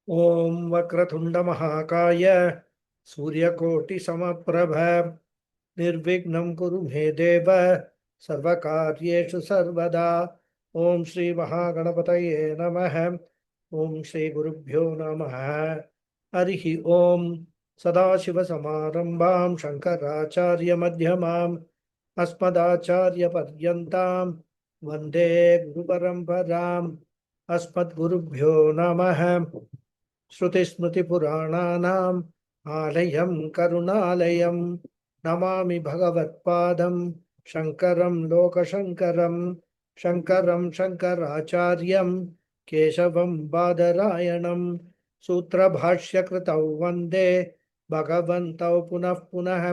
Om Vakratunda Mahakaya Suryakoti Samaprabha Nirvignam Kuru Me Deva Sarvakaryeshu Sarvada Om Shri Mahaganapataye Namaha Om Shri Gurubhyo Namaha Harihi Om Sadashiva Samarambam Shankaracharya Madhyamam Asmadacharya Paryantam Vande Guru Paramparam Asmadgurubhyo Namaha श्रुतिस्मृतिपुराणानाम् आलयं करुणालयं नमामि भगवत्पादं शङ्करं लोकशङ्करं शङ्करं शङ्कराचार्यं केशवं बादरायणं सूत्रभाष्यकृतौ वन्दे भगवन्तौ पुनः पुनः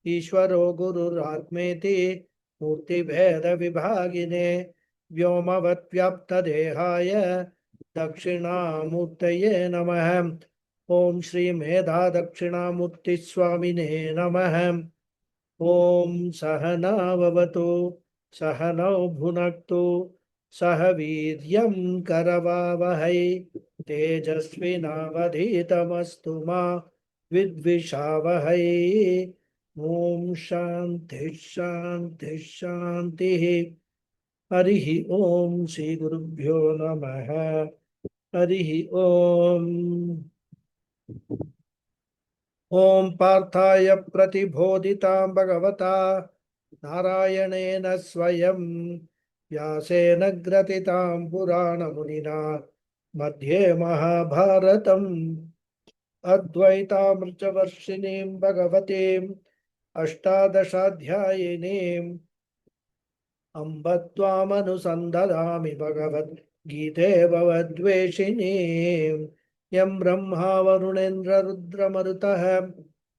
ईश्वरो गुरुरात्मेति मूर्तिभेदविभागिने व्योमवद्व्याप्तदेहाय दक्षिणामूर्तये नमः। ओम श्री मेधा दक्षिणामूर्ति स्वामिने नमः। ओम सहनाववतु सहनौ भुनक्तु सह वीर्यं करवावहै तेजस्विनावधीतमस्तु मा विद्विषावहै। ओम शांति शांति शांतिः। हरिः ओम श्री गुरुभ्यो नमः। हरिः ओम। ओम पार्थाय प्रतिबोधितां भगवता नारायणेन स्वयं व्यासेन ग्रथितां पुराणमुनिना मध्ये महाभारतम् अद्वैतामृतवर्षिणीं भगवतीम् अष्टादशाध्यायिनीम् अम्ब त्वामनुसन्दधामि भगवद्गीते भवद्वेषिणीम् यं ब्रह्मा वरुणेन्द्ररुद्रमरुतः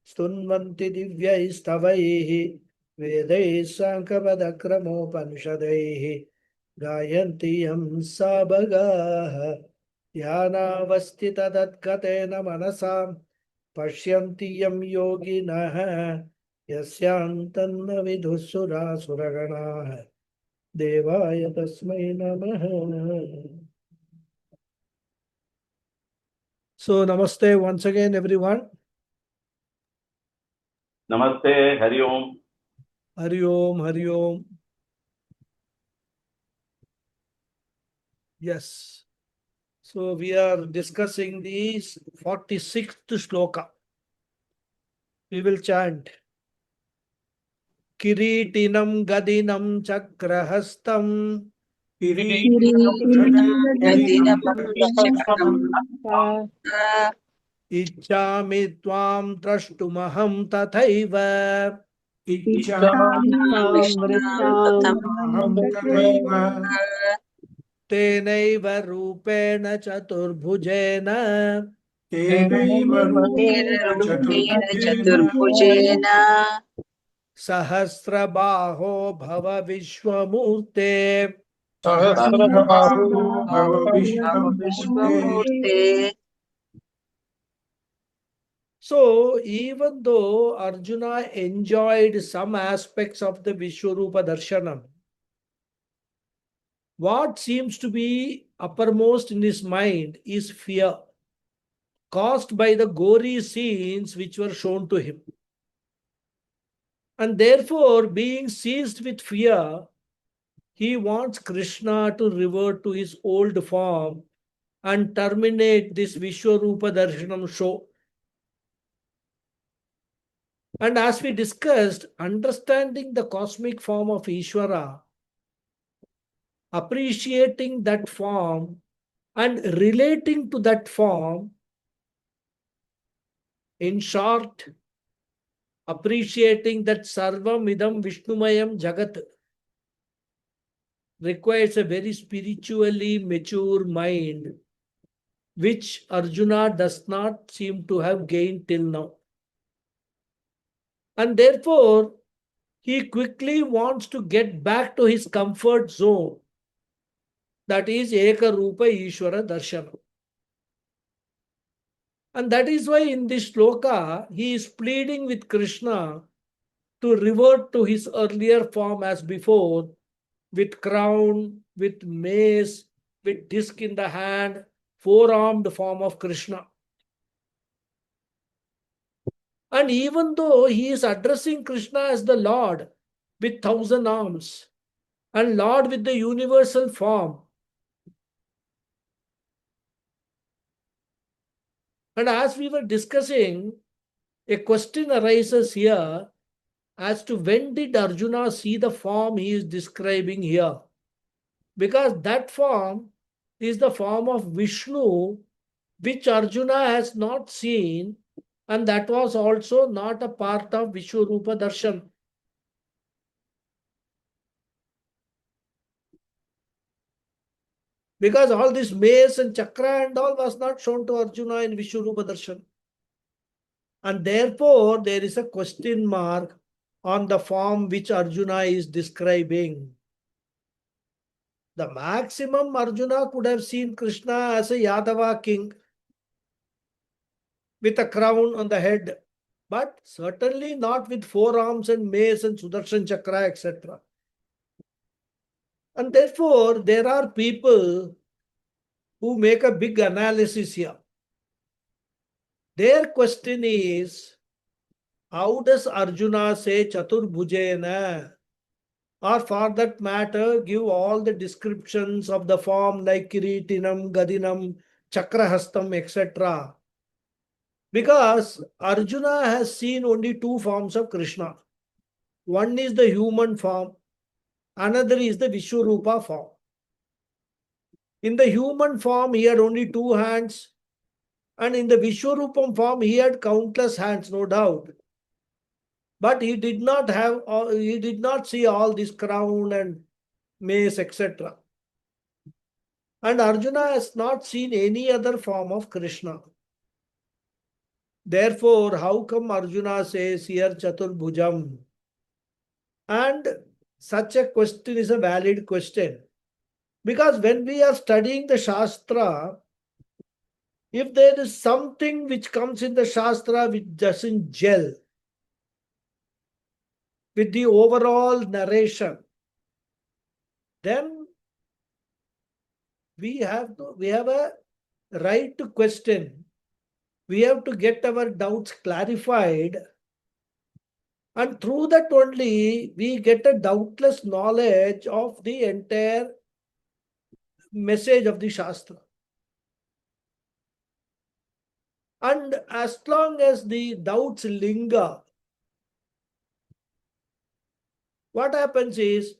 स्तुन्वन्ति दिव्यैस्तवैः वेदैः साङ्गपदक्रमोपनिषदैः गायन्ति यं साबगाः ध्यानावस्थिततद्गतेन मनसा पश्यन्ति यं योगिनः यस्यान्तन्न विदुःसुरासुरगणाः देवाय तस्मै नमः। So namaste once again everyone. Namaste, Hari Om. Hari Om, Hari Om. Yes. So we are discussing the 46th shloka. We will chant. Kiritinam gadinam chakrahastam Ichchami tvam drashtumaham tathaiva Tenaiva rupena chaturbhujena Sahasrabaho bhava vishwamurte. So even though Arjuna enjoyed some aspects of the Vishwarupa Darshanam, what seems to be uppermost in his mind is fear caused by the gory scenes which were shown to him. And therefore, being seized with fear, he wants Krishna to revert to his old form and terminate this Vishwarupa Darshanam show. And as we discussed, understanding the cosmic form of Ishvara, appreciating that form and relating to that form, in short, appreciating that Sarvam Idam Vishnumayam Jagat requires a very spiritually mature mind, which Arjuna does not seem to have gained till now. And therefore, he quickly wants to get back to his comfort zone, that is Ekarupa Ishvara Darshana. And that is why in this shloka, he is pleading with Krishna to revert to his earlier form as before, with crown, with mace, with disc in the hand, four-armed form of Krishna. And even though he is addressing Krishna as the Lord with 1,000 arms and Lord with the universal form, and as we were discussing, a question arises here as to when did Arjuna see the form he is describing here? Because that form is the form of Vishnu, which Arjuna has not seen, and that was also not a part of Vishwarupa Darshan. Because all this mace and chakra and all was not shown to Arjuna in Vishwarupa Darshan. And therefore, there is a question mark on the form which Arjuna is describing. The maximum Arjuna could have seen Krishna as a Yadava king with a crown on the head, but certainly not with forearms and mace and Sudarshan chakra, etc. And therefore, there are people who make a big analysis here. Their question is, how does Arjuna say Chaturbhujena? Or for that matter, give all the descriptions of the form like Kiritinam, Gadinam, Chakrahastam, etc. Because Arjuna has seen only two forms of Krishna. One is the human form, another is the Vishwarupa form. In the human form, he had only two hands, and in the Vishwarupam form, he had countless hands, no doubt. But he did not see all this crown and mace, etc. And Arjuna has not seen any other form of Krishna. Therefore, how come Arjuna says here Chaturbhujam? And such a question is a valid question. Because when we are studying the Shastra, if there is something which comes in the Shastra which doesn't gel with the overall narration, then we have a right to question. We have to get our doubts clarified, and through that only we get a doubtless knowledge of the entire message of the Shastra. And as long as the doubts linger, what happens is,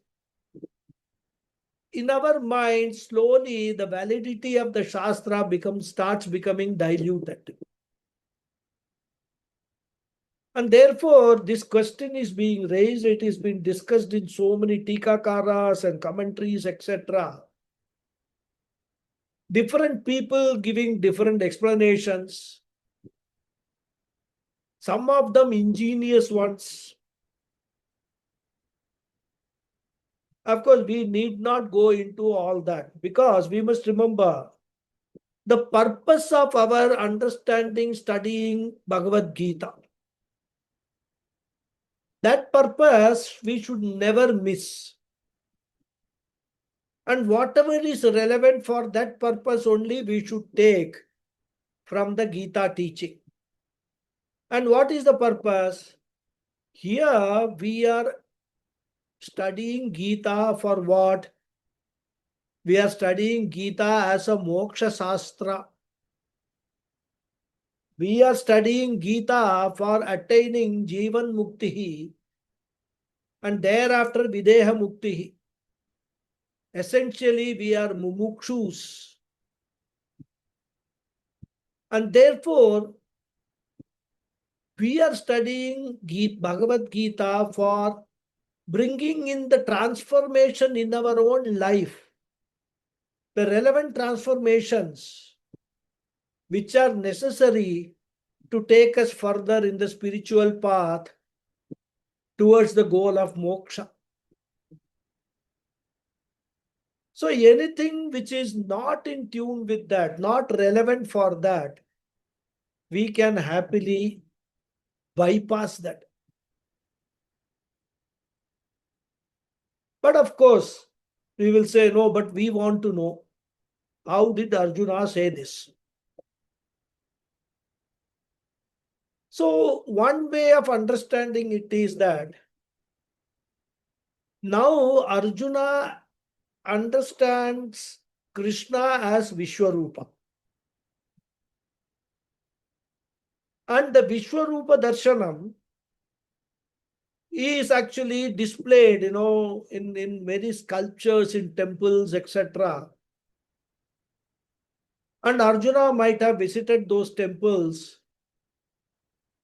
in our mind, slowly the validity of the Shastra starts becoming diluted. And therefore, this question is being raised, it is being discussed in so many tikakaras and commentaries, etc. Different people giving different explanations, some of them ingenious ones. Of course, we need not go into all that, because we must remember the purpose of our understanding, studying Bhagavad Gita. That purpose we should never miss. And whatever is relevant for that purpose only we should take from the Gita teaching. And what is the purpose? Here we are studying Gita for what? We are studying Gita as a moksha sastra. We are studying Gita for attaining Jivan Mukti and thereafter Videha Mukti. Essentially, we are mumukshus. And therefore, we are studying Bhagavad Gita for bringing in the transformation in our own life, the relevant transformations which are necessary to take us further in the spiritual path towards the goal of moksha. So anything which is not in tune with that, not relevant for that, we can happily bypass that. But of course, we will say, no, but we want to know. How did Arjuna say this? So, one way of understanding it is that now Arjuna understands Krishna as Vishwarupa. And the Vishwarupa Darshanam is actually displayed, in many sculptures in temples, etc. And Arjuna might have visited those temples.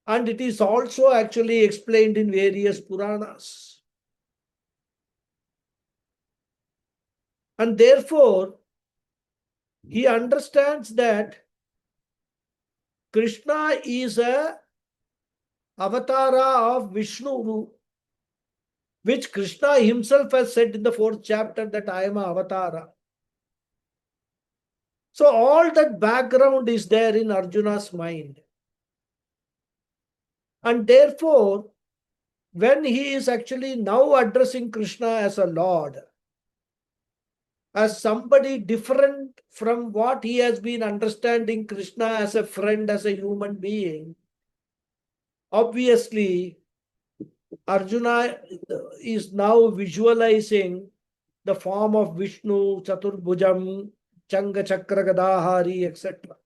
And it is also actually explained in various Puranas. And therefore, he understands that Krishna is a avatara of Vishnu, which Krishna himself has said in the 4th chapter that I am a avatara. So all that background is there in Arjuna's mind. And therefore, when he is actually now addressing Krishna as a Lord, as somebody different from what he has been understanding Krishna as a friend, as a human being, obviously Arjuna is now visualizing the form of Vishnu, Chaturbhujam, Changa Chakra Gadahari, etc.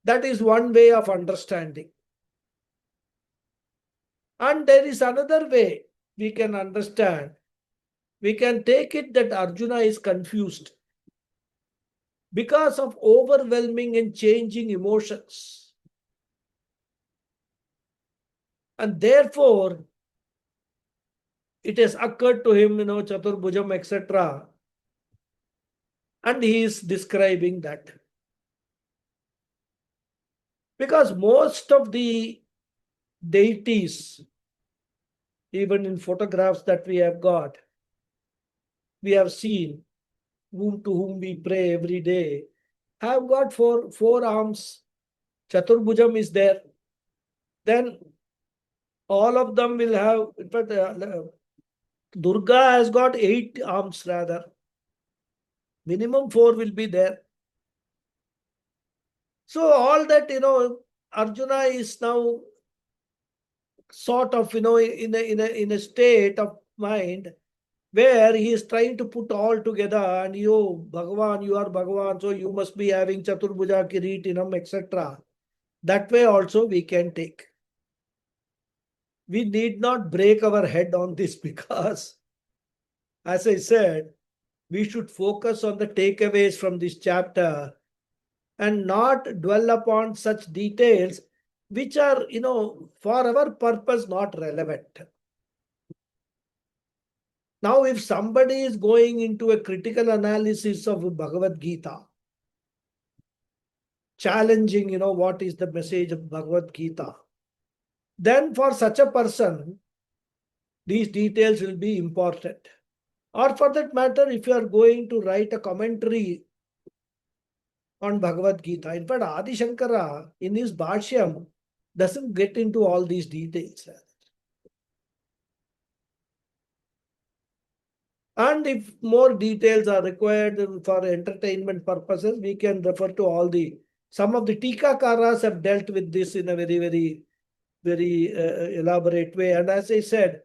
That is one way of understanding. And there is another way we can understand. We can take it that Arjuna is confused because of overwhelming and changing emotions. And therefore, it has occurred to him, Chaturbhujam, etc. And he is describing that. Because most of the deities, even in photographs that we have got, we have seen, to whom we pray every day, have got four arms. Chaturbhujam is there. Then all of them will have, in fact, Durga has got 8 arms rather. Minimum 4 will be there. So all that, Arjuna is now sort of, in a state of mind where he is trying to put all together, and Bhagavan, you are Bhagavan, so you must be having Chaturbhuja, Kiritinam, etc. That way also we can take. We need not break our head on this because, as I said, we should focus on the takeaways from this chapter and not dwell upon such details which are, for our purpose not relevant. Now, if somebody is going into a critical analysis of Bhagavad Gita, challenging, what is the message of Bhagavad Gita, then for such a person, these details will be important. Or for that matter, if you are going to write a commentary on Bhagavad Gita, in fact, Adi Shankara, in his Bhashyam, doesn't get into all these details. And if more details are required for entertainment purposes, we can refer to some of the Tikakaras have dealt with this in a very, very, very elaborate way. And as I said,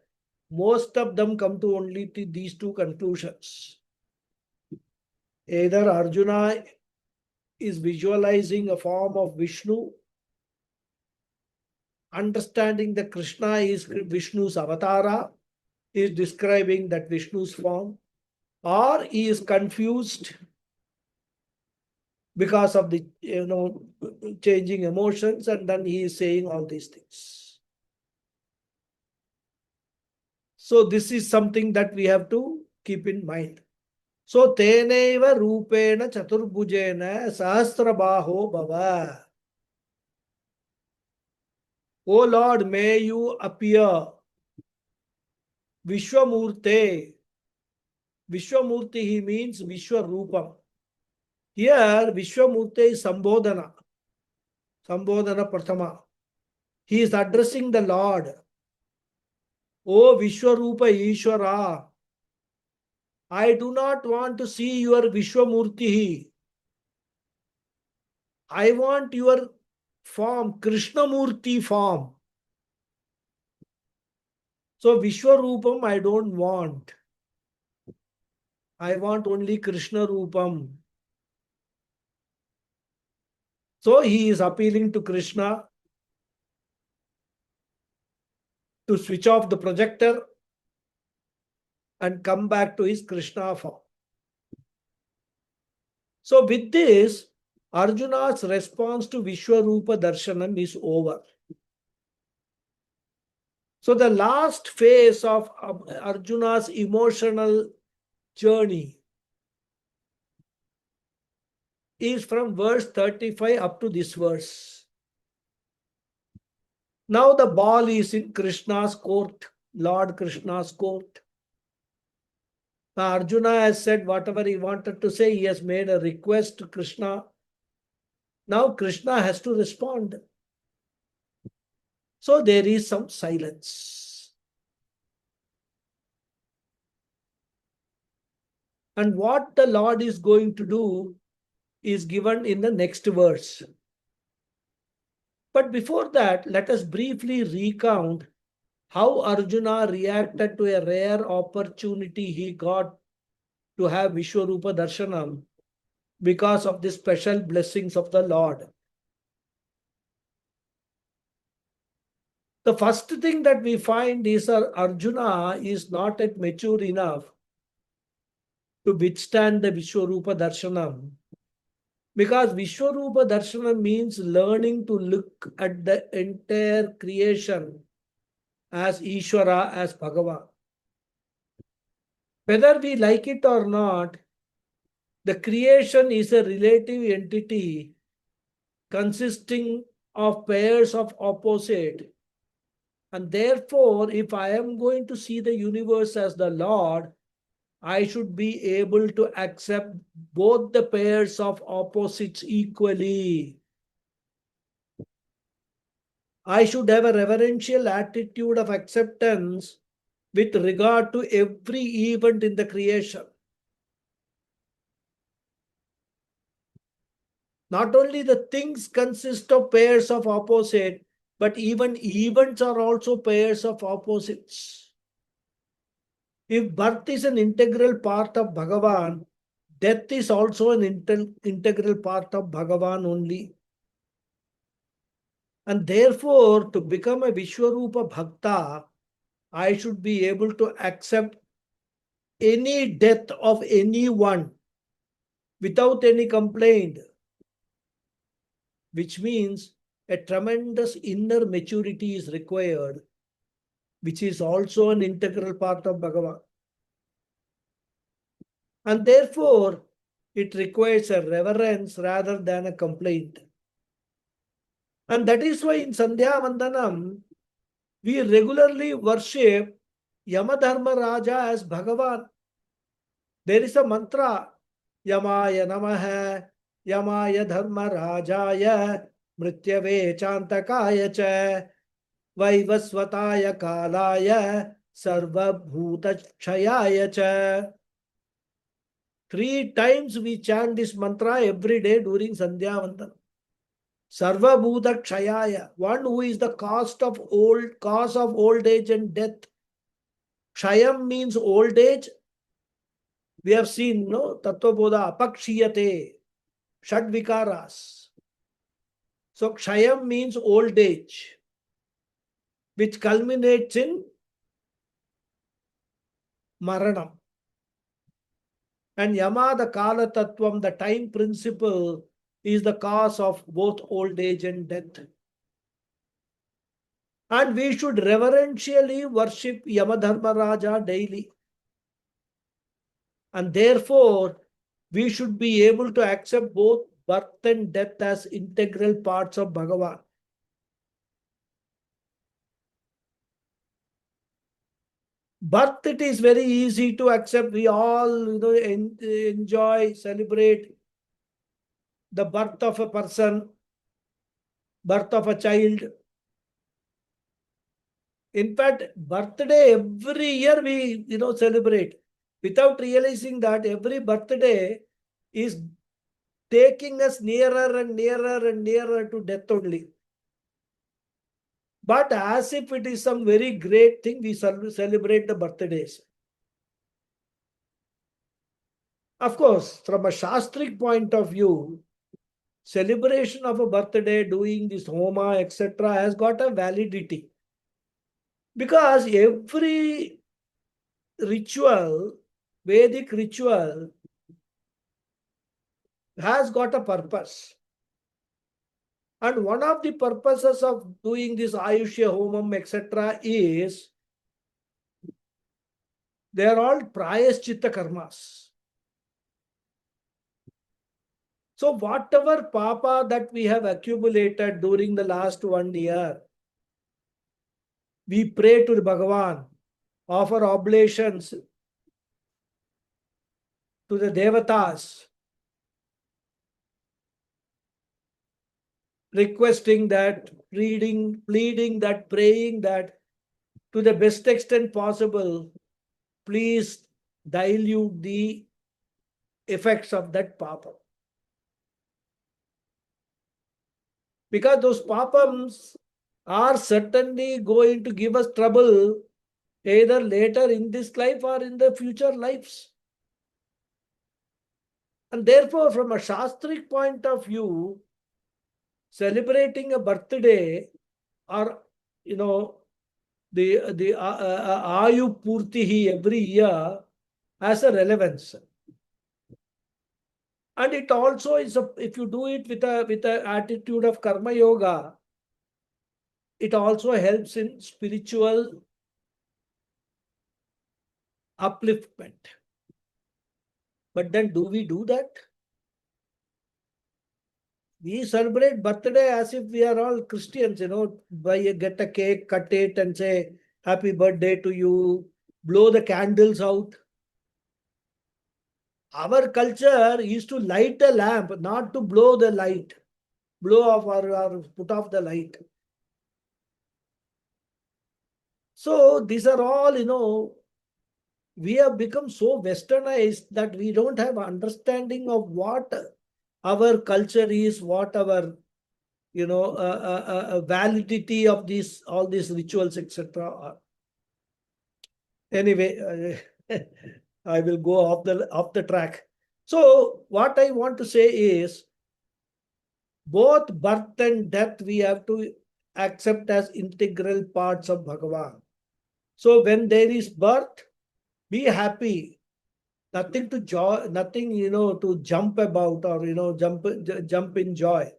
most of them come to only these 2 conclusions. Either Arjuna is visualizing a form of Vishnu, understanding that Krishna is Vishnu's avatara, is describing that Vishnu's form, or he is confused because of the changing emotions, and then he is saying all these things. So this is something that we have to keep in mind. So teneva rupena chaturbhujena sahasrabaho bhava. O Lord, may you appear. Vishwamurte. Vishwamurti, he means Vishwarupam. Here, Vishwamurte is Sambodhana. Sambodhana Prathama. He is addressing the Lord. O Vishwarupa Ishwara. I do not want to see your Vishwamurti. I want your form, Krishnamurti form. So Vishwarupam I don't want. I want only Krishna Rupam. So he is appealing to Krishna to switch off the projector and come back to his Krishna form. So with this, Arjuna's response to Vishwarupa Darshanam is over. So the last phase of Arjuna's emotional journey is from verse 35 up to this verse. Now the ball is in Krishna's court, Lord Krishna's court. Now Arjuna has said whatever he wanted to say. He has made a request to Krishna. Now Krishna has to respond. So there is some silence. And what the Lord is going to do is given in the next verse. But before that, let us briefly recount how Arjuna reacted to a rare opportunity he got to have Vishwarupa Darshanam because of the special blessings of the Lord. The first thing that we find is Arjuna is not yet mature enough to withstand the Vishwarupa Darshanam. Because Vishwarupa Darshanam means learning to look at the entire creation as Ishvara, as Bhagavan. Whether we like it or not, the creation is a relative entity consisting of pairs of opposite. And therefore, if I am going to see the universe as the Lord, I should be able to accept both the pairs of opposites equally. I should have a reverential attitude of acceptance with regard to every event in the creation. Not only the things consist of pairs of opposite, but even events are also pairs of opposites. If birth is an integral part of Bhagavan, death is also an integral part of Bhagavan only. And therefore, to become a Vishwarupa Bhakta, I should be able to accept any death of anyone without any complaint, which means a tremendous inner maturity is required, which is also an integral part of Bhagavan. And therefore, it requires a reverence rather than a complaint. And that is why in Sandhya Vandanam, we regularly worship Yamadharma Raja as Bhagavan. There is a mantra, Yamaya Namaha, Yamaya Dharma Rajaya, Mrityave Chantakaya Cha, Vaivasvataya Kalaya, Sarva Bhuta Chayaya Cha. 3 times we chant this mantra every day during Sandhya Vandanam. Sarva Bhuta Kshayaya, one who is the cause of old age and death. Kshayam means old age. We have seen, no, Tattva Bodha, Apakshiyate, Shad Vikaras. So Kshayam means old age, which culminates in Maranam. And Yama, the Kala Tattvam, the time principle, is the cause of both old age and death. And we should reverentially worship Yamadharma Raja daily. And therefore, we should be able to accept both birth and death as integral parts of Bhagavan. Birth, it is very easy to accept. We all enjoy, celebrate the birth of a person, birth of a child. In fact, birthday every year we celebrate. without realizing that every birthday is taking us nearer and nearer and nearer to death only. But as if it is some very great thing, we celebrate the birthdays. Of course, from a Shastric point of view, celebration of a birthday, doing this homa, etc., has got a validity. Because every ritual, Vedic ritual, has got a purpose. And one of the purposes of doing this Ayushya Homam, etc., is they are all Prayaschitta karmas. So, whatever papa that we have accumulated during the last 1 year, we pray to the Bhagavan, offer oblations to the Devatas, requesting that, pleading that, praying that to the best extent possible, please dilute the effects of that papa. Because those papams are certainly going to give us trouble either later in this life or in the future lives. And therefore, from a Shastric point of view, celebrating a birthday or, the Ayu Purtihi every year has a relevance. And it also is, if you do it with a attitude of karma yoga, it also helps in spiritual upliftment. But then do we do that? We celebrate birthday as if we are all Christians, get a cake, cut it and say, happy birthday to you, blow the candles out. Our culture is to light a lamp, not to blow the light, blow off or put off the light. So these are all, we have become so westernized that we don't have understanding of what our culture is, what our validity of all these rituals, etc. Anyway, I will go off the track. So what I want to say is, both birth and death we have to accept as integral parts of Bhagavan. So when there is birth, be happy. Nothing to joy, nothing to jump about or jump in joy.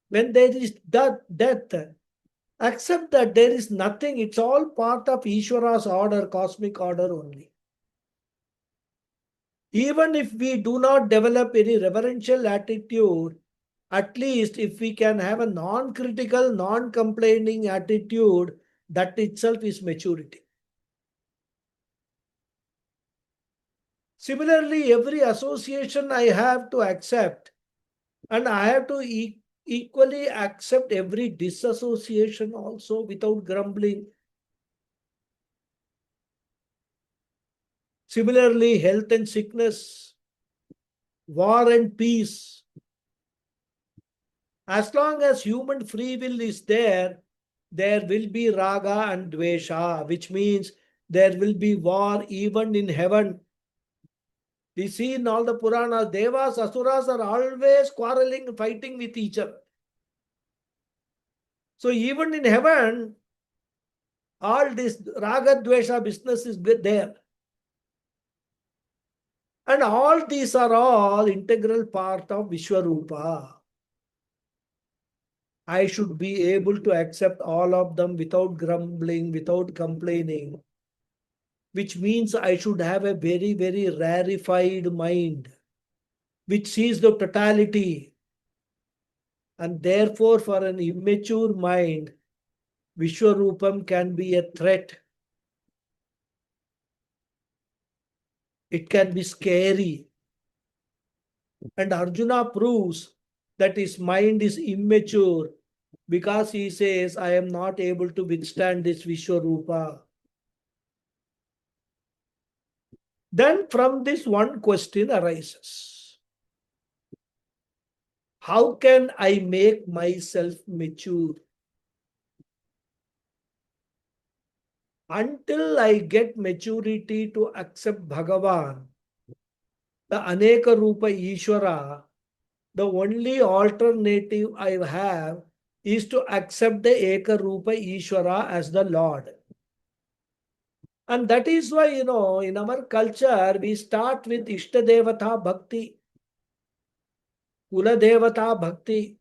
When there is death, accept that there is nothing. It's all part of Ishvara's order, cosmic order only. Even if we do not develop any reverential attitude, at least if we can have a non-critical, non-complaining attitude, that itself is maturity. Similarly, every association I have to accept, and I have to equally accept every disassociation also without grumbling. Similarly, health and sickness, war and peace. As long as human free will is there will be raga and dvesha, which means there will be war even in heaven. We see in all the Puranas, Devas, Asuras are always quarreling, fighting with each other. So even in heaven, all this raga dvesha business is there. And all these are all integral part of Vishwarupa. I should be able to accept all of them without grumbling, without complaining, which means I should have a very, very rarefied mind, which sees the totality. And therefore, for an immature mind, Vishwarupam can be a threat. It can be scary. And Arjuna proves that his mind is immature because he says, I am not able to withstand this Vishwarupa. Then from this one question arises. How can I make myself mature? Until I get maturity to accept Bhagavan, the Aneka Rupa Ishvara, the only alternative I have is to accept the Eka Rupa Ishvara as the Lord. And that is why, in our culture, we start with Ishtadevata Bhakti, Kula Devata Bhakti,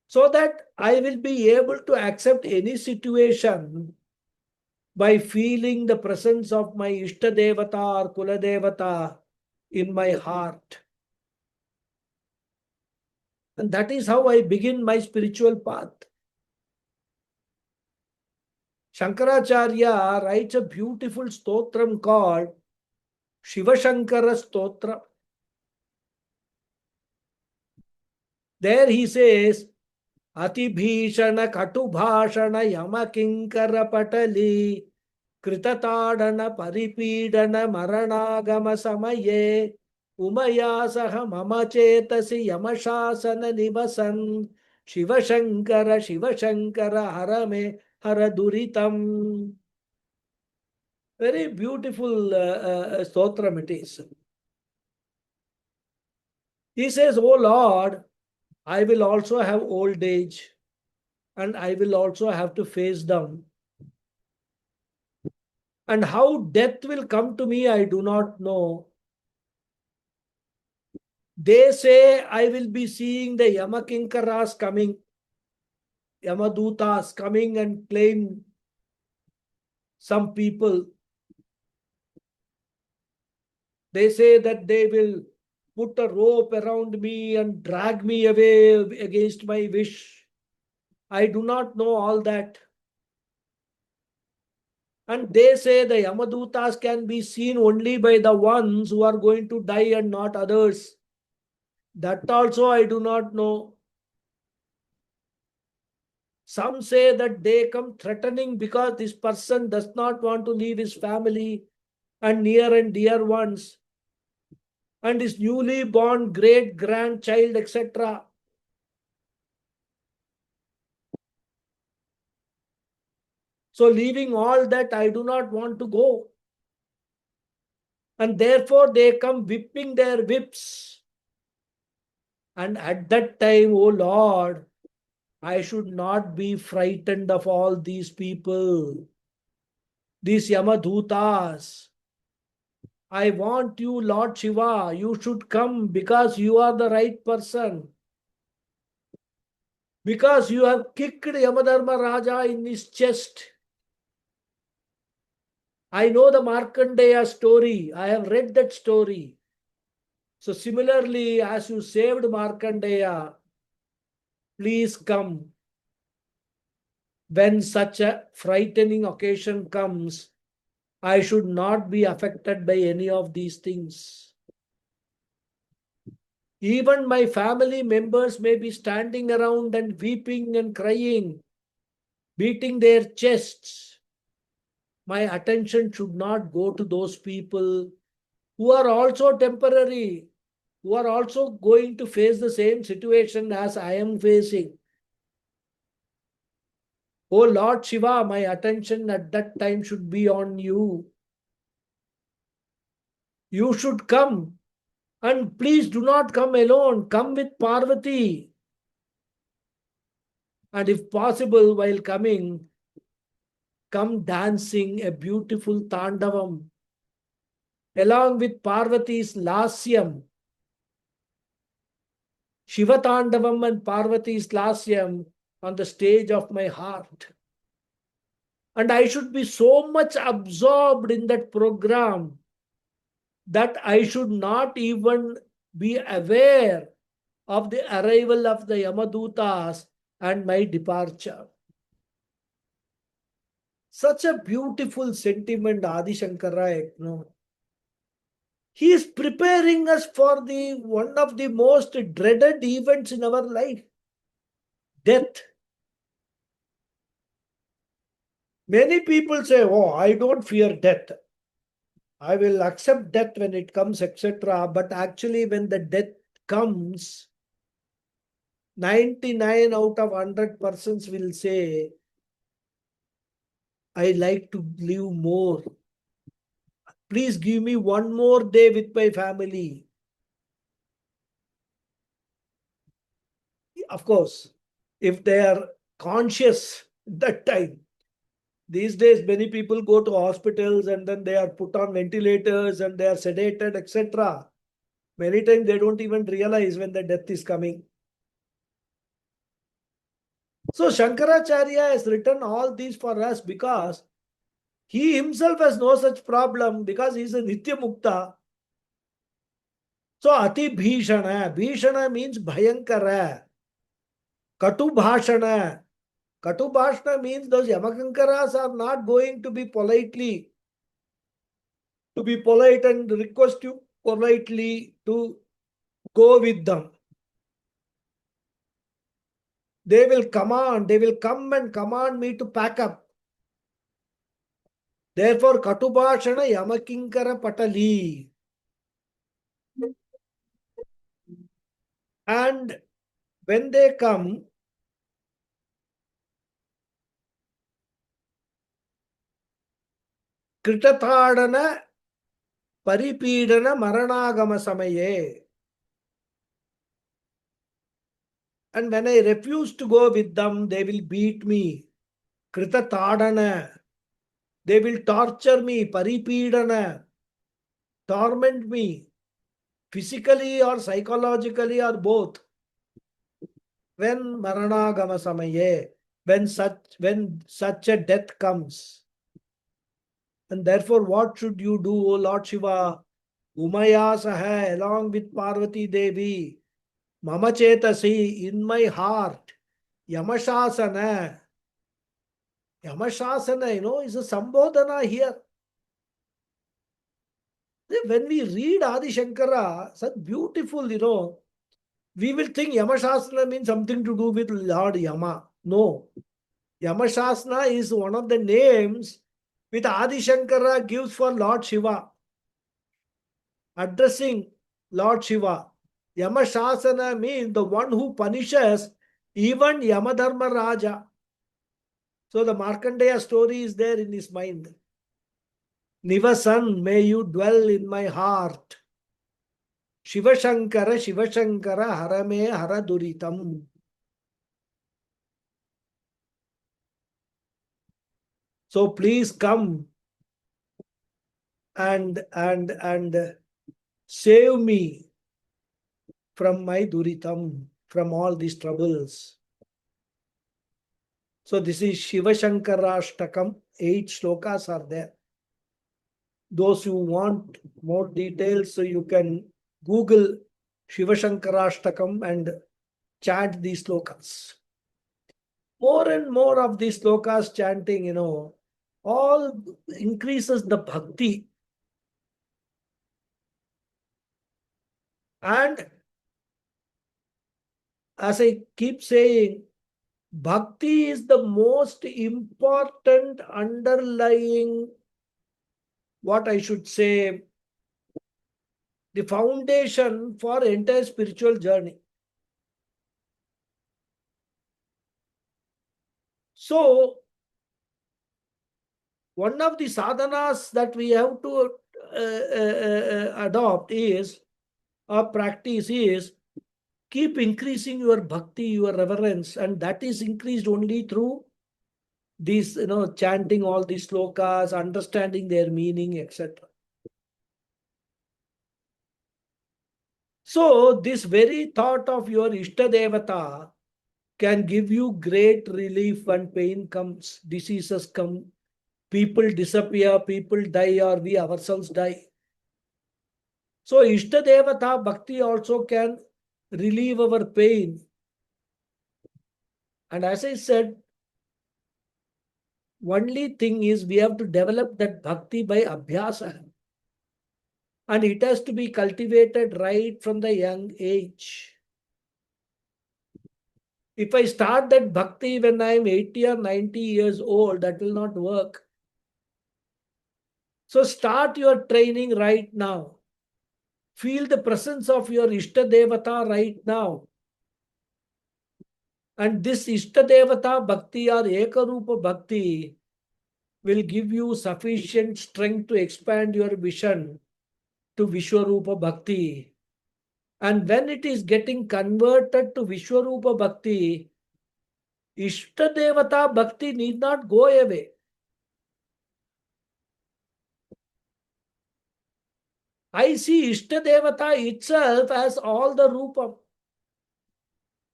so that I will be able to accept any situation by feeling the presence of my Ishtadevata or Kula Devata in my heart. And that is how I begin my spiritual path. Shankaracharya writes a beautiful stotram called Shiva Shankara Stotra. There he says, Atibhishana Katubhashana Yamakinkara Patali Kritatadana Paripidana Maranagama Samaye Umayasaha Mama Chetasi Yamashasana Nivasan Shiva Shankara Harame Haraduritam. Very beautiful stotram it is. He says, Oh Lord, I will also have old age and I will also have to face them. And how death will come to me, I do not know. They say I will be seeing the Yamakinkaras coming, Yamadutas coming and claim some people. They say that they will put a rope around me and drag me away against my wish. I do not know all that. And they say the Yamadutas can be seen only by the ones who are going to die and not others. That also I do not know. Some say that they come threatening because this person does not want to leave his family and near and dear ones and his newly born great grandchild, etc. So, leaving all that, I do not want to go. And therefore, they come whipping their whips. And at that time, oh Lord, I should not be frightened of all these people, these Yamadhutas. I want you, Lord Shiva, you should come because you are the right person. Because you have kicked Yamadharma Raja in his chest. I know the Markandeya story. I have read that story. So similarly, as you saved Markandeya, please come. When such a frightening occasion comes, I should not be affected by any of these things. Even my family members may be standing around and weeping and crying, beating their chests. My attention should not go to those people who are also temporary, who are also going to face the same situation as I am facing. Oh Lord Shiva, my attention at that time should be on you. You should come. And please do not come alone. Come with Parvati. And if possible, while coming, come dancing a beautiful Tandavam along with Parvati's Lasyam. Shiva Tandavam and Parvati's Lasyam on the stage of my heart. And I should be so much absorbed in that program that I should not even be aware of the arrival of the Yamadutas and my departure. Such a beautiful sentiment, Adi Shankara. He is preparing us for the one of the most dreaded events in our life, death. Many people say, oh, I don't fear death. I will accept death when it comes, etc. But actually, when the death comes, 99 out of 100 persons will say, I like to live more. Please give me one more day with my family. Of course, if they are conscious that time. These days, many people go to hospitals and then they are put on ventilators and they are sedated, etc. Many times they don't even realize when the death is coming. So Shankaracharya has written all these for us because he himself has no such problem because he is a Nitya Mukta. So Ati Bhishana. Bhishana means Bhayankara. Katu Bhashana. Katu Bhashana means those Yamakankaras are not going to be polite and request you politely to go with them. They will come and command me to pack up. Therefore, Katubhashana Yamakinkara Patali. And when they come, Kritatadana Paripidana Maranagama Samaye. And when I refuse to go with them, they will beat me. Kritatadana. They will torture me. Paripidana. Torment me. Physically or psychologically or both. When Maranagama Samaye. When such a death comes. And therefore, what should you do, O Lord Shiva? Umaya Saha, along with Parvati Devi, Mama Chetasi, in my heart, Yamashasana. Yamashasana, is a Sambodhana here. When we read Adi Shankara, such beautiful, we will think Yamashasana means something to do with Lord Yama. No. Yamashasana is one of the names which Adi Shankara gives for Lord Shiva. Addressing Lord Shiva. Yamashasana means the one who punishes even Yamadharma Raja. So the Markandeya story is there in his mind. Nivasan, may you dwell in my heart. Shiva Shankara, Harame Haraduritam. So please come and save me from my duritam, from all these troubles. So this is Shiva Shankarashtakam. 8 shlokas are there. Those who want more details, so you can Google Shiva Shankarashtakam and chant these slokas. More and more of these slokas chanting, all increases the bhakti. And as I keep saying, bhakti is the most important underlying, what I should say, the foundation for entire spiritual journey. So, one of the sadhanas that we have to adopt is, or practice is, keep increasing your bhakti, your reverence, and that is increased only through these, chanting all these slokas, understanding their meaning, etc. So, this very thought of your Ishtadevata can give you great relief when pain comes, diseases come, people disappear, people die, or we ourselves die. So, Ishtadevata Bhakti also can relieve our pain. And as I said, only thing is we have to develop that Bhakti by Abhyasa. And it has to be cultivated right from the young age. If I start that Bhakti when I am 80 or 90 years old, that will not work. So start your training right now. Feel the presence of your Ishta Devata right now. And this Ishta Devata Bhakti or Ekarupa Bhakti will give you sufficient strength to expand your vision to Vishwarupa Bhakti. And when it is getting converted to Vishwarupa Bhakti, Ishta Devata Bhakti need not go away. I see Ishta Devata itself as all the Rupam.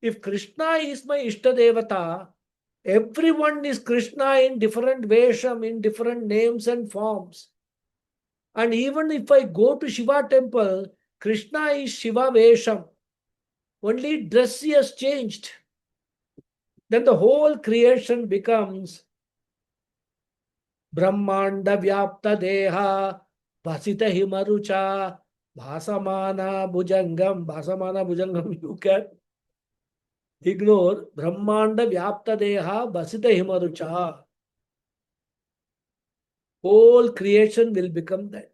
If Krishna is my Ishta Devata, everyone is Krishna in different Vesham, in different names and forms. And even if I go to Shiva temple, Krishna is Shiva Vesham. Only dress he has changed. Then the whole creation becomes Brahmanda Vyapta Deha Vasita Himarucha Bhasamana Bhujangam. Bhasamana Bhujangam, you can ignore. Brahmanda Vyapta Deha Vasita Himarucha. Whole creation will become that.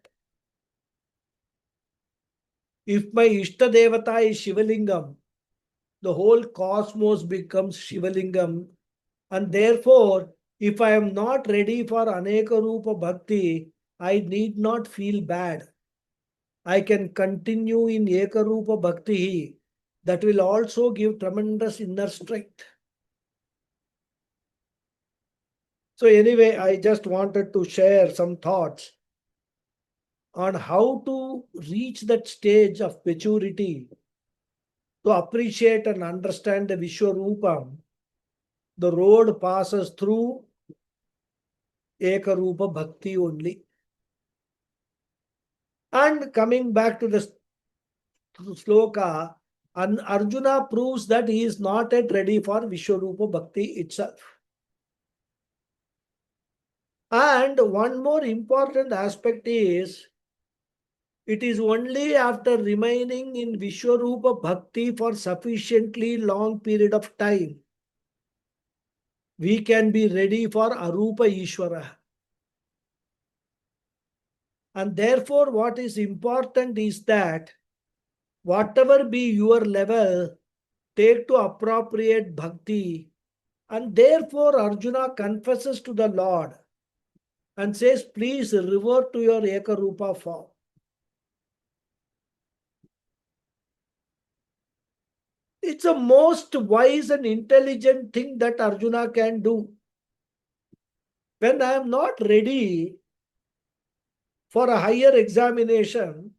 If my Ishta Devata is Shivalingam, the whole cosmos becomes Shivalingam. And therefore, if I am not ready for Aneka Rupa Bhakti, I need not feel bad. I can continue in Eka Rupa Bhakti. That will also give tremendous inner strength. So anyway, I just wanted to share some thoughts on how to reach that stage of maturity to appreciate and understand the Vishwarupam. The road passes through Ekarupa Bhakti only. And coming back to the sloka, and Arjuna proves that he is not yet ready for Vishwarupa Bhakti itself. And one more important aspect is, it is only after remaining in Vishwarupa Bhakti for sufficiently long period of time we can be ready for Arupa Ishvara. And therefore, what is important is that whatever be your level, take to appropriate bhakti. And therefore, Arjuna confesses to the Lord and says, please revert to your Ekarupa form. It's a most wise and intelligent thing that Arjuna can do. When I am not ready for a higher examination,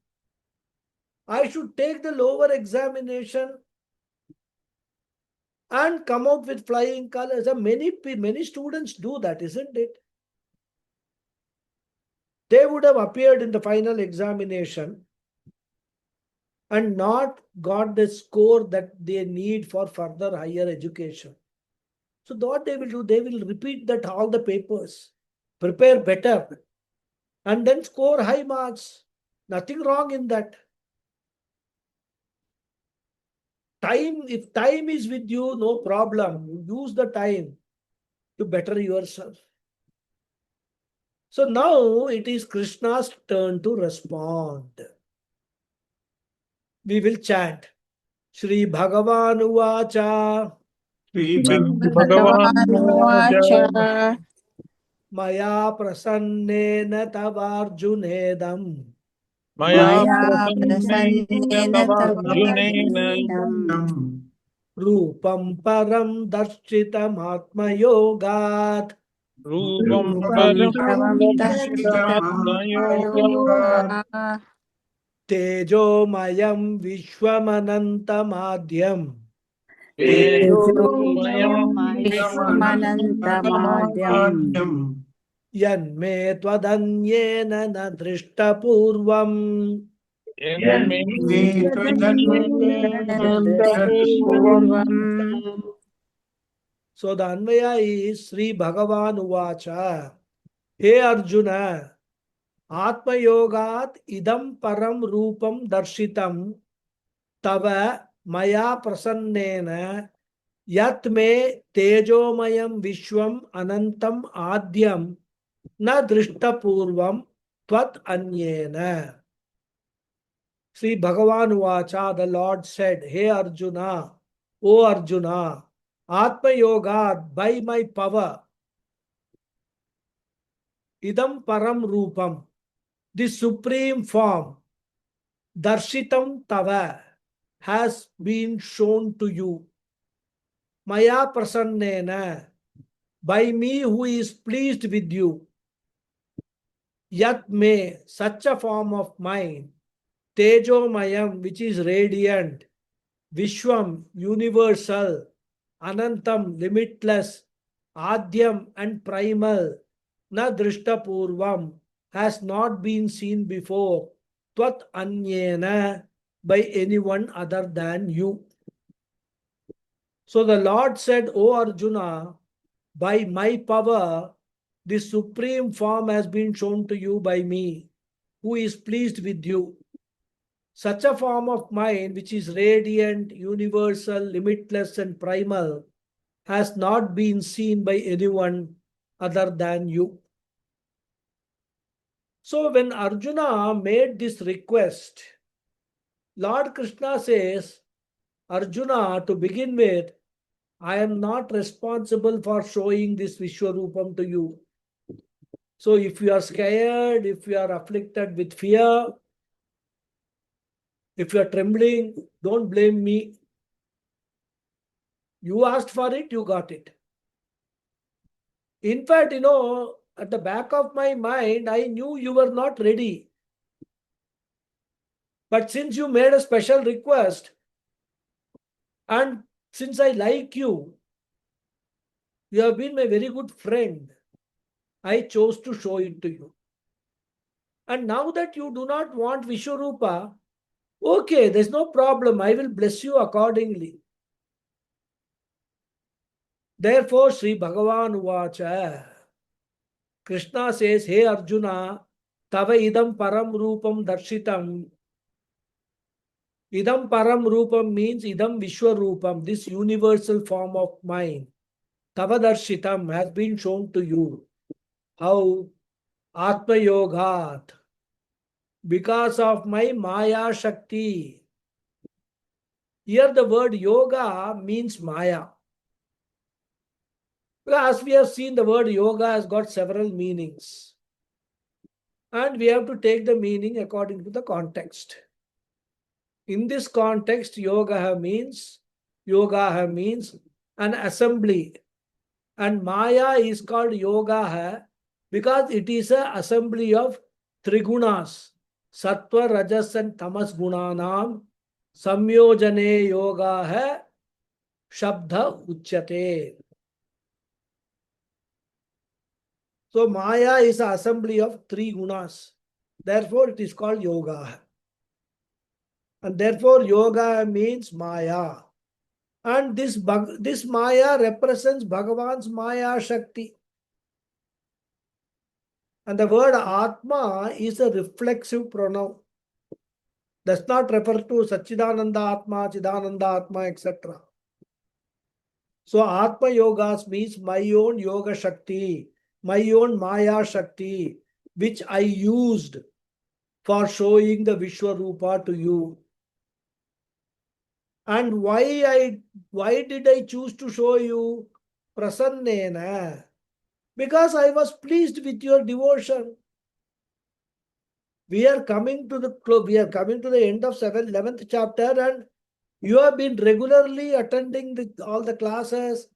I should take the lower examination and come out with flying colors. And many students do that, isn't it? They would have appeared in the final examination and not got the score that they need for further higher education. So what they will do, they will repeat that all the papers, prepare better, and then score high marks. Nothing wrong in that. Time, if time is with you, no problem. Use the time to better yourself. So now it is Krishna's turn to respond. We will chant. Shri Bhagavan Uvacha Bhagavan Maya Prasannena Tavarjunedam Maya Maya prasannena prasannena tava tavarjunena Rupam Param Darshitam Atma Yogat rupam rupam param tavam darshitam darshitam yoga Tejomayam Vishwamanantamadhyam tejomaya vishwamanantamadhyam Yanme Twadanyena na Drishta enme purvam. So the Anvaya is Sri Bhagavan Uvacha. Hey Arjuna, Atma Yogat idam param rupam darshitam tava maya prasannena yat me tejomayam vishwam anantam adyam na drishta purvam tvat anyena. Sri Bhagavan Vacha, the Lord said, Hey Arjuna, O Arjuna, Atma Yoga, by my power, idam param rupam, this supreme form, darshitam tava, has been shown to you. Maya prasannena, by me who is pleased with you. Yat me, such a form of mine, tejomayam, which is radiant, Vishwam, universal, Anantam, limitless, Adyam and primal, Na Drishtapurvam, has not been seen before, Tvat Anyena, by anyone other than you. So the Lord said, O Arjuna, by my power, this supreme form has been shown to you by me, who is pleased with you. Such a form of mind, which is radiant, universal, limitless, and primal, has not been seen by anyone other than you. So, when Arjuna made this request, Lord Krishna says, Arjuna, to begin with, I am not responsible for showing this Vishwarupam to you. So, if you are scared, if you are afflicted with fear, if you are trembling, don't blame me. You asked for it, you got it. In fact, at the back of my mind, I knew you were not ready. But since you made a special request, and since I like you, you have been my very good friend, I chose to show it to you. And now that you do not want Vishwarupa, okay, there's no problem. I will bless you accordingly. Therefore, Sri Bhagavan Vacha, Krishna says, Hey Arjuna, Tava idam param rupam darshitam. Idam param rupam means idam vishwarupam, this universal form of mine. Tava darshitam has been shown to you. How? Atma yogat. Because of my Maya Shakti. Here the word yoga means Maya. As we have seen, the word yoga has got several meanings. And we have to take the meaning according to the context. In this context, yoga means an assembly. And Maya is called yoga because it is an assembly of trigunas. Sattva, Rajas and Tamas gunanam samyojane yoga shabda uchyate. So Maya is an assembly of three gunas. Therefore, it is called yoga. And therefore, yoga means Maya. And this Maya represents Bhagavan's Maya Shakti. And the word Atma is a reflexive pronoun. Does not refer to Satchidananda Atma, Chidananda Atma, etc. So Atma Yogas means my own Yoga Shakti, my own Maya Shakti, which I used for showing the Vishwarupa to you. And why did I choose to show you Prasannena? Because I was pleased with your devotion. We are coming to the end of 11th chapter, and you have been regularly attending all the classes.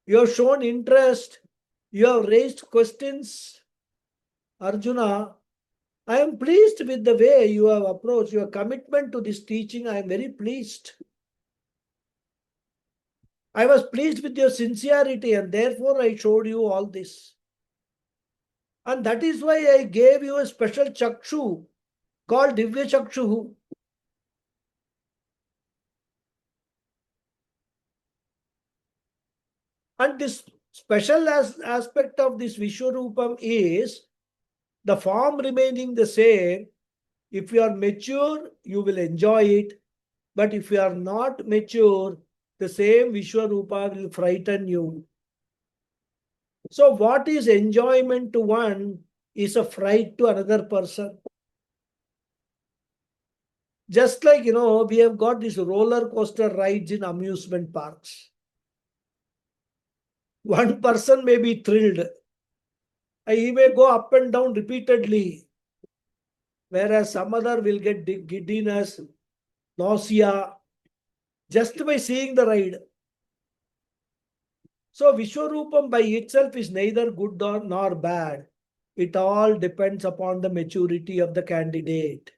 You have shown interest. You have raised questions. Arjuna, I am pleased with the way you have approached your commitment to this teaching. I am very pleased. I was pleased with your sincerity, and therefore I showed you all this. And that is why I gave you a special chakshu called Divya Chakshu. And this special aspect of this Vishwarupam is the form remaining the same. If you are mature, you will enjoy it. But if you are not mature, the same Vishwarupa will frighten you. So what is enjoyment to one is a fright to another person. Just like, we have got these roller coaster rides in amusement parks. One person may be thrilled. He may go up and down repeatedly, whereas some other will get giddiness, nausea, just by seeing the ride. So Vishwarupam by itself is neither good nor bad. It all depends upon the maturity of the candidate.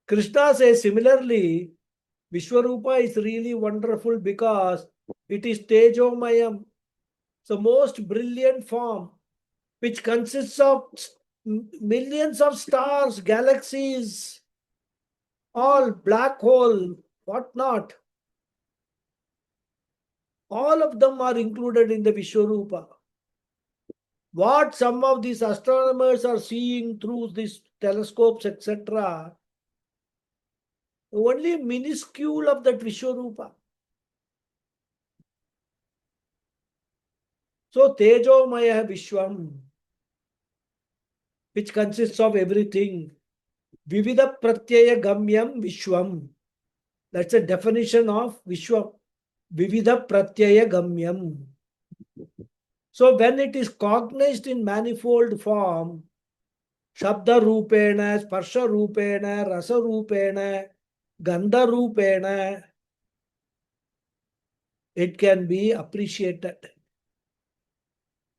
Krishna says similarly, Vishwarupa is really wonderful because it is Tejomayam, the most brilliant form, which consists of millions of stars, galaxies, all black hole, whatnot. All of them are included in the Vishwarupa. What some of these astronomers are seeing through these telescopes, etc., only minuscule of that Vishwarupa. So Tejomaya Vishwam, which consists of everything. Vivida Pratyaya Gamyam Vishwam. That's a definition of Vishwam. Vivida Pratyaya Gamyam. So when it is cognized in manifold form, Shabda Rupena, Sparsha Rupena, Rasa Rupena, Gandha Rupena, it can be appreciated.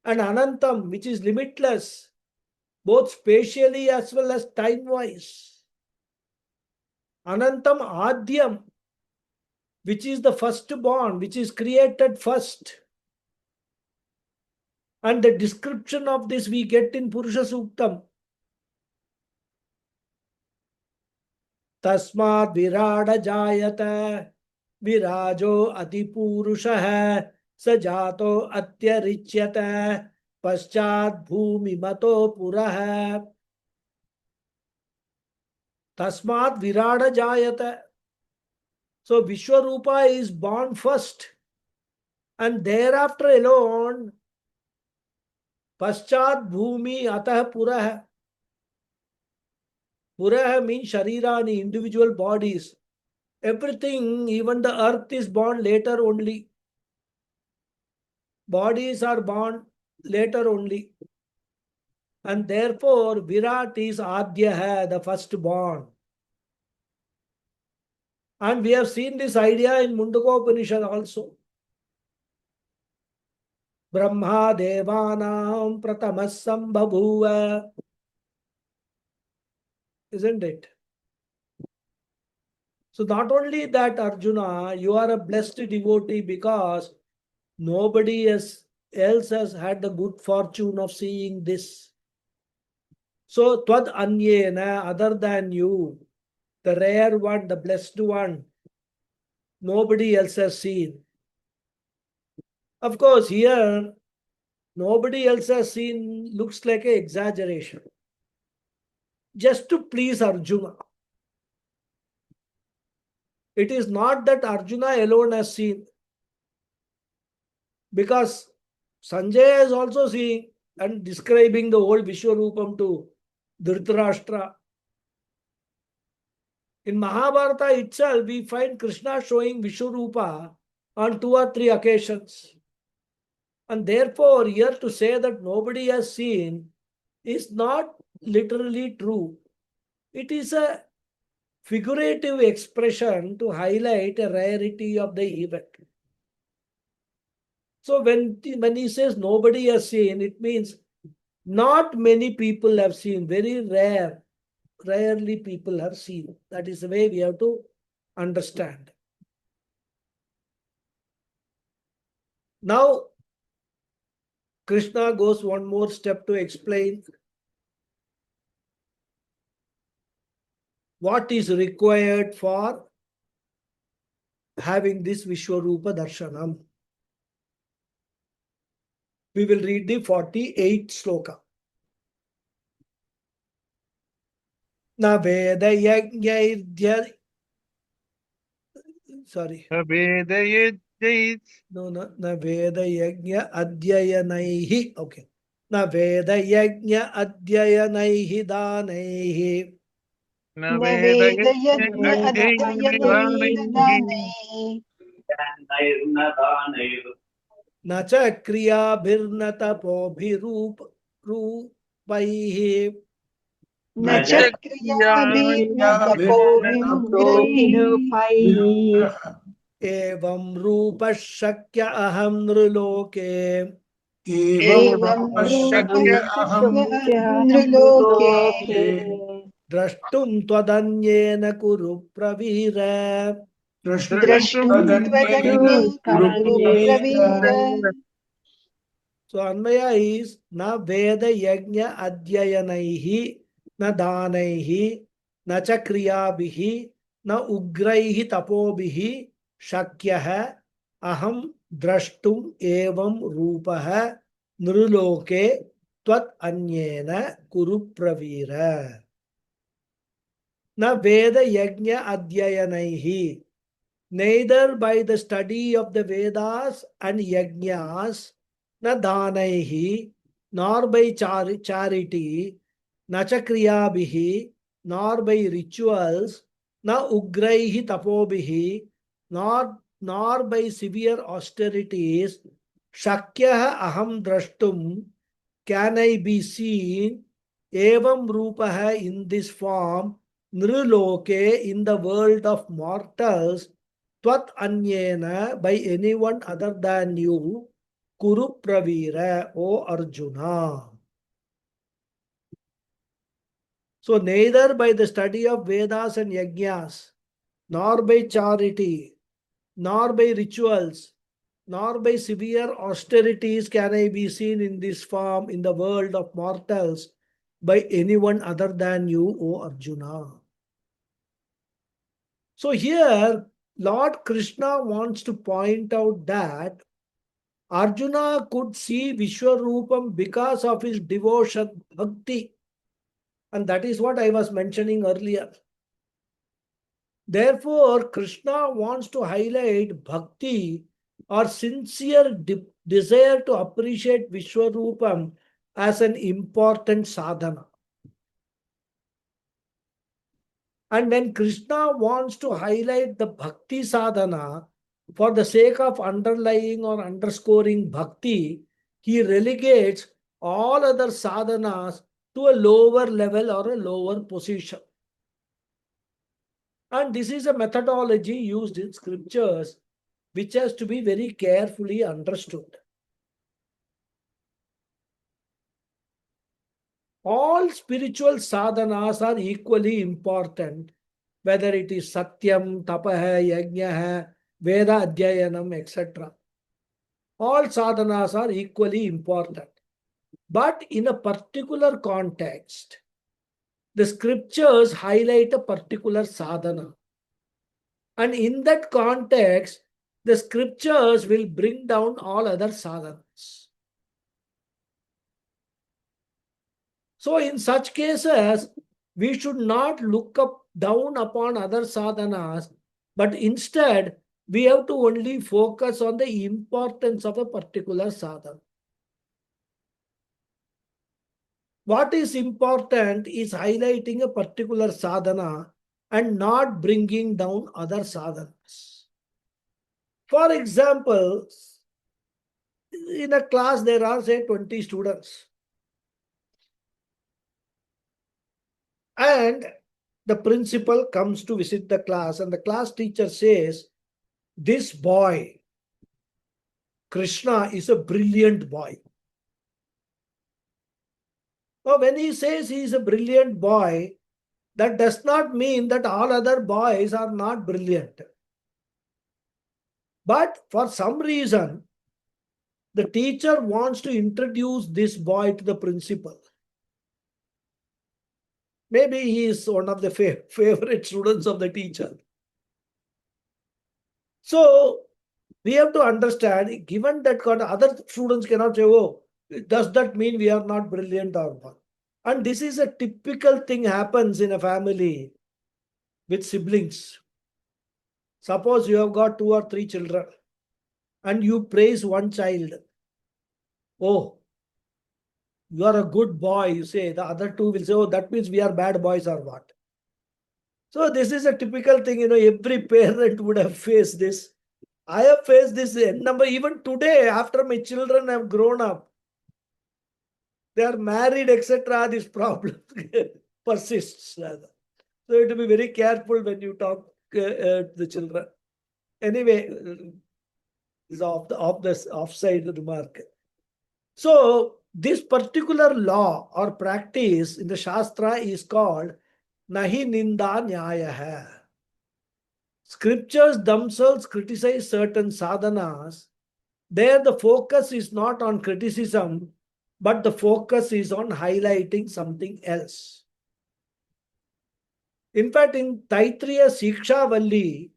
And Anantam, which is limitless, both spatially as well as time-wise. Anantam Adhyam, which is the firstborn, which is created first. And the description of this we get in Purusha Suktam. Tasmad virada jayata virajo adipurushaha sajato atyarichyata paschat bhumi mato puraha. Tasmad virada jayata. So Vishwarupa is born first, and thereafter alone paschat bhumi atah puraha. Puraha means sharirani, individual bodies. Everything, even the earth is born later only. Bodies are born later only. And therefore, Virat is Adhyaha, the firstborn. And we have seen this idea in Mundaka Upanishad also. Brahma Devanam Pratamas Sambhavuva. Isn't it? So not only that, Arjuna, you are a blessed devotee because nobody else has had the good fortune of seeing this. So Tvad Anyena, other than you, the rare one, the blessed one, nobody else has seen. Of course, here, nobody else has seen looks like an exaggeration. Just to please Arjuna. It is not that Arjuna alone has seen. Because Sanjay is also seeing and describing the whole Vishwarupam to Dhritarashtra. In Mahabharata itself, we find Krishna showing Vishwarupa on 2 or 3 occasions. And therefore, here to say that nobody has seen is not literally true. It is a figurative expression to highlight a rarity of the event. So when he says nobody has seen, it means not many people have seen, very rarely people have seen. That is the way we have to understand. Now, Krishna goes one more step to explain what is required for having this Vishwarupa Darshanam. We will read the 48th sloka. Na Veda Yajna. Sorry. Abedayajait No, na Veda Yajna Adhyayanaihi. Okay. न वेद यज्ञ अध्ययनैः दानैः न न वेदयज्ञ वेदयज्ञ अध्ययनैर्दानैः अध्ययनैर्दानैः नैर्न दानैर् न च क्रियाभिर्न रूपैः न न च च क्रियाभिर्न तपोभिरुग्रैः क्रियाभिर्नतपोभिरुग्रैः एवं रूपः शक्य अहं नृलोके एवं एवं शक्य रूपः अहं शक्य नृलोके द्रष्टुं त्वदन्येन कुरु प्रवीर द्रष्टुं द्रष्टुमदन्येन त्वदन्येन कुरु कुरु Pravir So Anvaya is na Veda Yajna Adhyayanaihi, na Danaihi, na Chakriyabhihi, na Ugraihi Tapobihi, Shakyaha, Aham Drashtum Evam Rupaha, Nruloke, Tvat Anyena Kuru Pravira. Na Veda Yajna Adhyayanaihi, neither by the study of the Vedas and Yajnas, na dhanaihi, nor by charity, na chakriyabhihi, nor by rituals, na ugraihi tapobihi, nor by severe austerities, shakyaha aham drashtum, can I be seen, evam rupaha in this form, nriloke in the world of mortals, tvat anyena by anyone other than you, Kuru Pravira, O Arjuna. So neither by the study of Vedas and Yajnas, nor by charity, nor by rituals, nor by severe austerities can I be seen in this form in the world of mortals by anyone other than you, O Arjuna. So here, Lord Krishna wants to point out that Arjuna could see Vishwarupam because of his devotion, bhakti. And that is what I was mentioning earlier. Therefore, Krishna wants to highlight bhakti or sincere desire to appreciate Vishwarupam as an important sadhana. And when Krishna wants to highlight the bhakti sadhana, for the sake of underlying or underscoring bhakti, he relegates all other sadhanas to a lower level or a lower position. And this is a methodology used in scriptures which has to be very carefully understood. All spiritual sadhanas are equally important, whether it is satyam, tapaha, yajnaha, veda adhyayanam, etc. All sadhanas are equally important. But in a particular context, the scriptures highlight a particular sadhana. And in that context, the scriptures will bring down all other sadhanas. So in such cases, we should not look down upon other sadhanas, but instead we have to only focus on the importance of a particular sadhana. What is important is highlighting a particular sadhana and not bringing down other sadhanas. For example, in a class there are say 20 students. And the principal comes to visit the class and the class teacher says, this boy, Krishna, is a brilliant boy. Now, when he says he is a brilliant boy, that does not mean that all other boys are not brilliant. But for some reason, the teacher wants to introduce this boy to the principal. Maybe he is one of the favorite students of the teacher. So, we have to understand, given that other students cannot say, oh, does that mean we are not brilliant or what? And this is a typical thing happens in a family with siblings. Suppose you have got 2 or 3 children and you praise one child. Oh, you are a good boy, you say, the other two will say, oh, that means we are bad boys or what. So this is a typical thing, every parent would have faced this. I have faced this number, even today, after my children have grown up, they are married, etc., this problem persists rather. So you have to be very careful when you talk to the children. Anyway, is offside remark. So this particular law or practice in the Shastra is called Nahi Ninda Nyaya. Scriptures themselves criticize certain sadhanas. There the focus is not on criticism, but the focus is on highlighting something else. In fact, in Taittiriya Siksha Valli,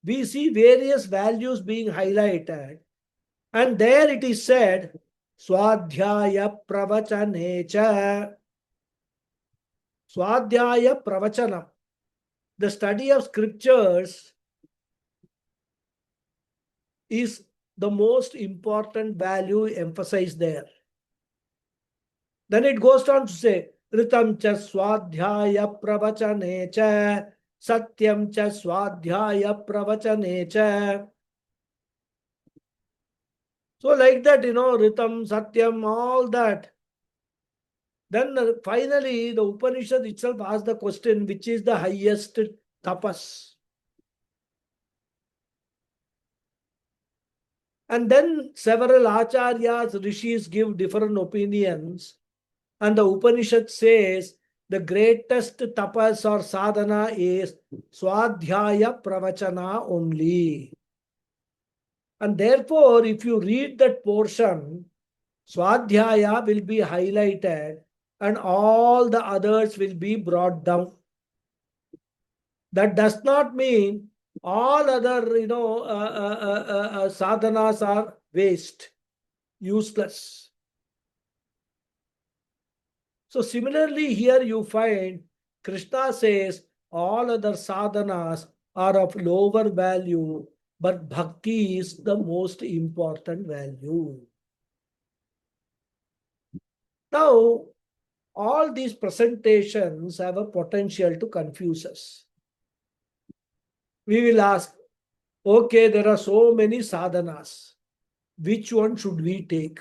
we see various values being highlighted. And there it is said, Swadhyaya Pravachanecha. Swadhyaya Pravachanam. The study of scriptures is the most important value emphasized there. Then it goes on to say, Ritam cha swadhyaya pravachane cha, satyam cha swadhyaya pravachane cha. So like that, Ritam, Satyam, all that. Then finally, the Upanishad itself asks the question, which is the highest tapas? And then several acharyas, rishis give different opinions. And the Upanishad says the greatest tapas or sadhana is swadhyaya pravachana only. And therefore, if you read that portion, swadhyaya will be highlighted and all the others will be brought down. That does not mean all other, sadhanas are waste, useless. So similarly, here you find Krishna says all other sadhanas are of lower value, but bhakti is the most important value. Now, all these presentations have a potential to confuse us. We will ask, okay, there are so many sadhanas. Which one should we take?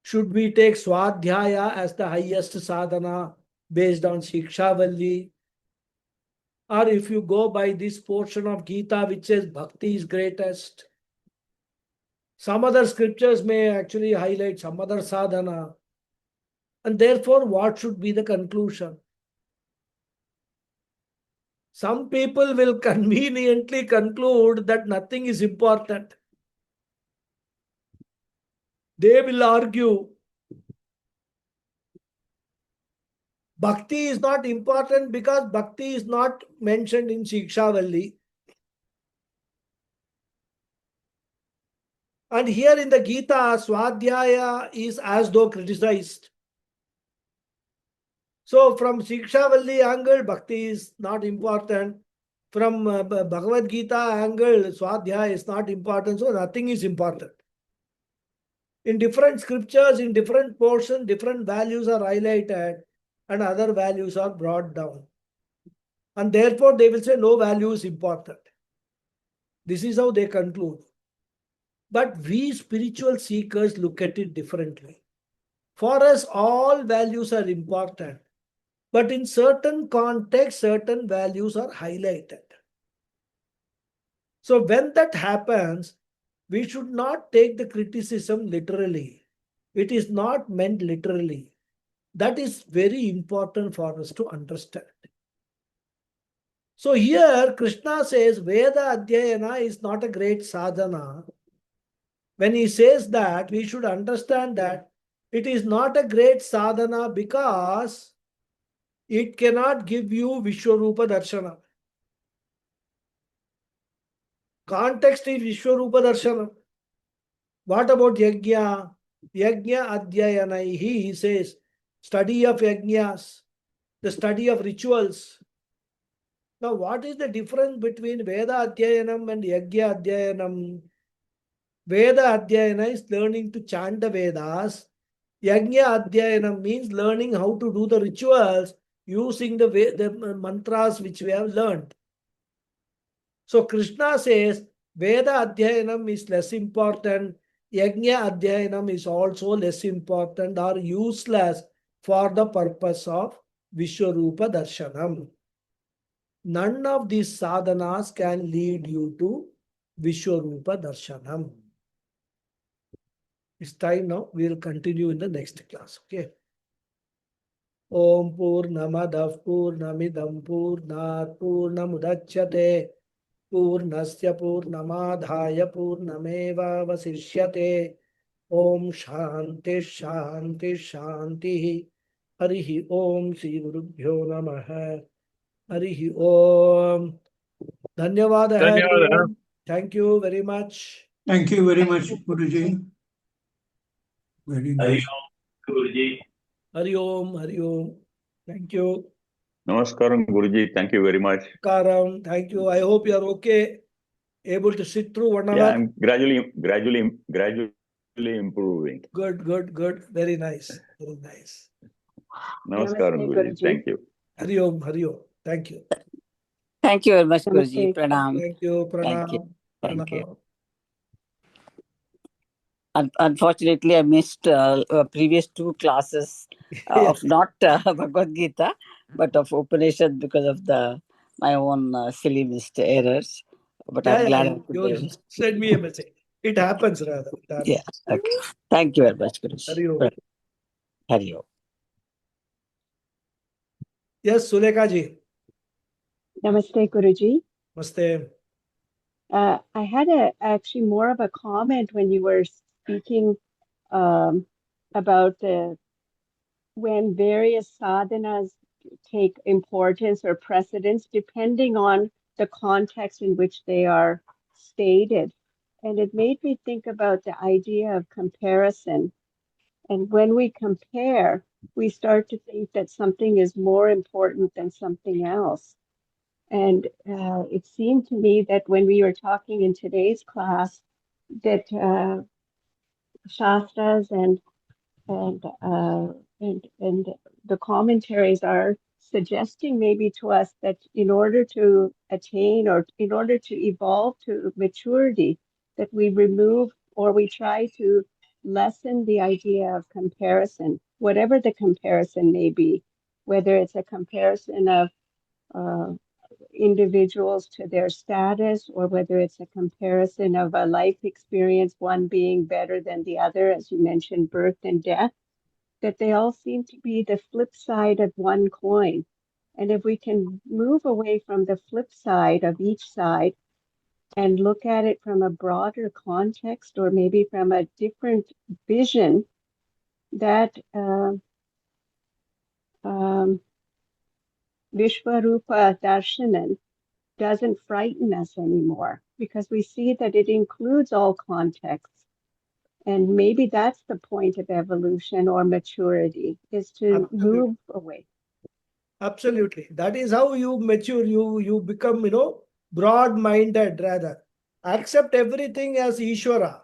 Should we take Swadhyaya as the highest sadhana based on Shikshavalli? Or if you go by this portion of Gita which says Bhakti is greatest, some other scriptures may actually highlight some other sadhana. And therefore, what should be the conclusion? Some people will conveniently conclude that nothing is important. They will argue Bhakti is not important because Bhakti is not mentioned in Shikshavalli. And here in the Gita, Swadhyaya is as though criticized. So from Shikshavalli angle, Bhakti is not important. From Bhagavad Gita angle, Swadhyaya is not important. So nothing is important. In different scriptures, in different portions, different values are highlighted and other values are brought down. And therefore, they will say no value is important. This is how they conclude. But we spiritual seekers look at it differently. For us, all values are important. But in certain contexts, certain values are highlighted. So when that happens, we should not take the criticism literally. It is not meant literally. That is very important for us to understand. So here Krishna says Veda Adhyayana is not a great sadhana. When he says that, we should understand that it is not a great sadhana because it cannot give you Vishwarupa Darshana. Context is Vishwarupa Darshana. What about Yajna? Yajna Adhyayanaihi, he says, study of Yajnas, the study of rituals. Now, what is the difference between Veda Adhyayanam and Yajna Adhyayanam? Veda Adhyayana is learning to chant the Vedas. Yajna Adhyayana means learning how to do the rituals using the mantras which we have learned. So Krishna says Veda Adhyayanam is less important. Yajna Adhyayanam is also less important or useless for the purpose of Vishwarupa Darshanam. None of these sadhanas can lead you to Vishwarupa Darshanam. It's time now. We will continue in the next class. Okay. Om Purnamadav Purnamidam Purnat Purnamudachyate Purnasya Purnamadhaya Purnameva Vasishyate. Om Shanti Shanti Shanti. Harihi Om Sri Gurubhyo Namaha. Harihi Om. Dhanyavada hai Dhanyawad. everyone. Thank you very much. Thank you very much, you. Guruji. Very Hari nice. Om, Guruji. Hari Om, Hari Om. Thank you. Namaskaram, Guruji. Thank you very much. Karam, thank you. I hope you are okay. Able to sit through 1 hour. Yeah, I'm gradually improving. Good, good, good. Very nice. Very nice. Namaskaram, Namaste, Guruji. Guruji. Thank you. Hari Om, Hari Om. Thank you. Thank you very much, Guruji. Namaste. Pranam. Thank you. Thank you. Pranam. Thank you. Pranam. Unfortunately, I missed previous 2 classes of not Bhagavad Gita, but of Upanishad because of my own silly missed errors. But I'm glad I could be You able. send me a message. It happens rather. It happens. Yeah. Okay. Thank you very much, Hari Guruji. Om. Hari Om. Yes, Sulekha ji. Namaste, Guruji. Namaste. I had actually more of a comment when you were speaking about when various sadhanas take importance or precedence depending on the context in which they are stated. And it made me think about the idea of comparison. And when we compare, we start to think that something is more important than something else. And it seemed to me that when we were talking in today's class, that Shastras and the commentaries are suggesting maybe to us that in order to attain or in order to evolve to maturity, that we remove or we try to lessen the idea of comparison, whatever the comparison may be, whether it's a comparison of individuals to their status, or whether it's a comparison of a life experience, one being better than the other, as you mentioned, birth and death, that they all seem to be the flip side of one coin. And if we can move away from the flip side of each side and look at it from a broader context, or maybe from a different vision, that Vishwarupa Darshanan doesn't frighten us anymore, because we see that it includes all contexts. And maybe that's the point of evolution or maturity, is to Absolutely. move away. Absolutely. That is how you mature. You become, broad-minded rather. Accept everything as Ishvara.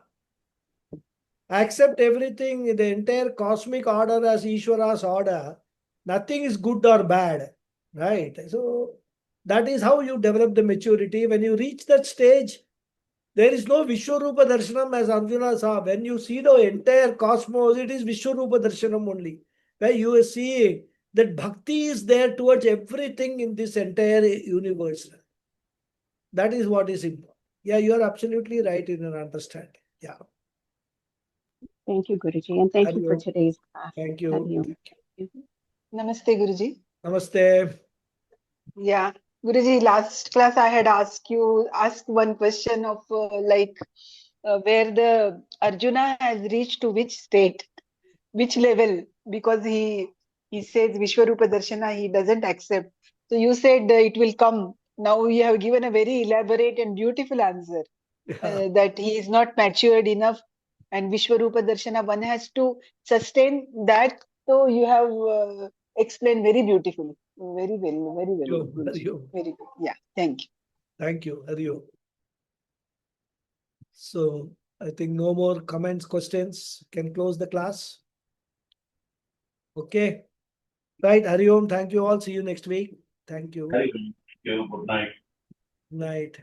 Accept everything, the entire cosmic order as Ishvara's order. Nothing is good or bad. Right? So that is how you develop the maturity. When you reach that stage, there is no Vishwarupa Darshanam as Arjuna saw. When you see the entire cosmos, it is Vishwarupa Darshanam only. Where you are seeing that bhakti is there towards everything in this entire universe. That is what is important. Yeah, you are absolutely right in your understanding. Yeah. Thank you, Guruji, and thank Hari you for Om. today's class. Thank you. Hari Om. Thank you. Namaste, Guruji. Namaste. Yeah, Guruji, last class I had asked one question of where the Arjuna has reached to which state, which level, because he says Vishwarupa Darshana he doesn't accept. So you said it will come. Now you have given a very elaborate and beautiful answer that he is not matured enough, and Vishwarupa Darshana one has to sustain that. So you have explained very beautifully, very well, very well, Hari Guruji. Om. Very good. Yeah, thank you. Thank you. Hari Om. So I think no more comments, questions. Can close the class. Okay. Right. Hari Om. Thank you all. See you next week. Thank you. Thank you. Good night. Night.